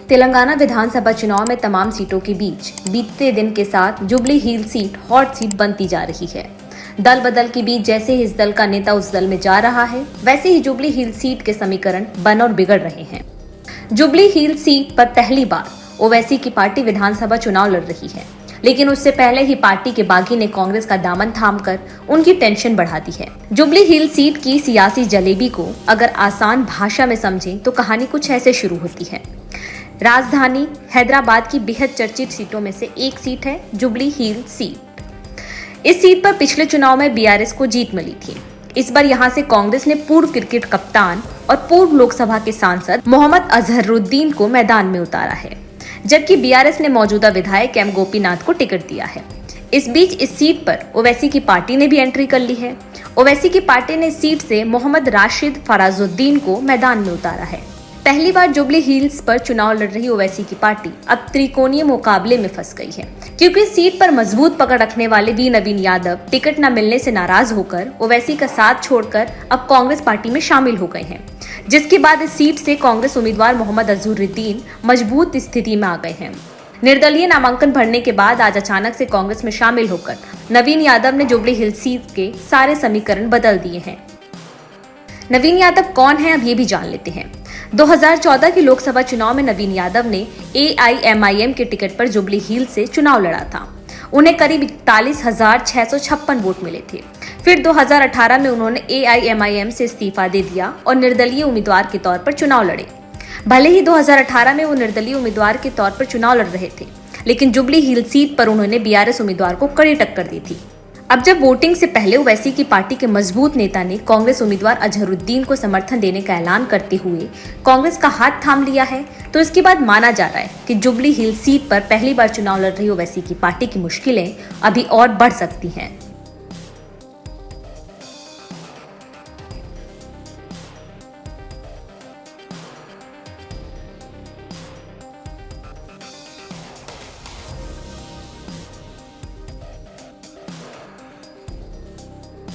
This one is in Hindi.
तेलंगाना विधानसभा चुनाव में तमाम सीटों के बीच बीतते दिन के साथ जुबली हिल सीट हॉट सीट बनती जा रही है। दल बदल के बीच जैसे ही इस दल का नेता उस दल में जा रहा है, वैसे ही जुबली हिल सीट के समीकरण बन और बिगड़ रहे हैं। जुबली हिल सीट पर पहली बार ओवैसी की पार्टी विधानसभा चुनाव लड़ रही है, लेकिन उससे पहले ही पार्टी के बागी ने कांग्रेस का दामन थामकर उनकी टेंशन बढ़ा दी है। जुबली हिल सीट की सियासी जलेबी को अगर आसान भाषा में समझें तो कहानी कुछ ऐसे शुरू होती है। राजधानी हैदराबाद की बेहद चर्चित सीटों में से एक सीट है जुबली हिल सीट। इस सीट पर पिछले चुनाव में बीआरएस को जीत मिली थी। इस बार यहां से कांग्रेस ने पूर्व क्रिकेट कप्तान और पूर्व लोकसभा के सांसद मोहम्मद अजहरुद्दीन को मैदान में उतारा है, जबकि बीआरएस ने मौजूदा विधायक एम गोपीनाथ को टिकट दिया है। इस बीच इस सीट पर ओवैसी की पार्टी ने भी एंट्री कर ली है। ओवैसी की पार्टी ने इस सीट से मोहम्मद राशिद फराजुद्दीन को मैदान में उतारा है। पहली बार जुबली हिल्स पर चुनाव लड़ रही ओवैसी की पार्टी अब त्रिकोणीय मुकाबले में फंस गई है, क्योंकि इस सीट पर मजबूत पकड़ रखने वाले वी नवीन यादव टिकट न मिलने से नाराज होकर ओवैसी का साथ छोड़कर अब कांग्रेस पार्टी में शामिल हो गए हैं, जिसके बाद इस सीट से कांग्रेस उम्मीदवार मोहम्मद अजहरुद्दीन मजबूत स्थिति में आ गए हैं। निर्दलीय नामांकन भरने के बाद आज अचानक से कांग्रेस में शामिल होकर नवीन यादव ने जुबली हिल्स सीट के सारे समीकरण बदल दिए हैं। नवीन यादव कौन है, अब ये भी जान लेते हैं। 2014 के लोकसभा चुनाव में नवीन यादव ने AIMIM के टिकट पर जुबली हिल्स से चुनाव लड़ा था। उन्हें करीब 41,656 वोट मिले थे। फिर 2018 में उन्होंने AIMIM से इस्तीफा दे दिया और निर्दलीय उम्मीदवार के तौर पर चुनाव लड़े। भले ही 2018 में वो निर्दलीय उम्मीदवार के तौर पर चुनाव लड़ रहे थे, लेकिन जुबली हिल्स सीट पर उन्होंने बीआरएस उम्मीदवार को कड़ी टक्कर दी थी। अब जब वोटिंग से पहले ओवैसी की पार्टी के मजबूत नेता ने कांग्रेस उम्मीदवार अजहरुद्दीन को समर्थन देने का ऐलान करते हुए कांग्रेस का हाथ थाम लिया है, तो इसके बाद माना जा रहा है कि जुबली हिल्स सीट पर पहली बार चुनाव लड़ रही ओवैसी की पार्टी की मुश्किलें अभी और बढ़ सकती हैं।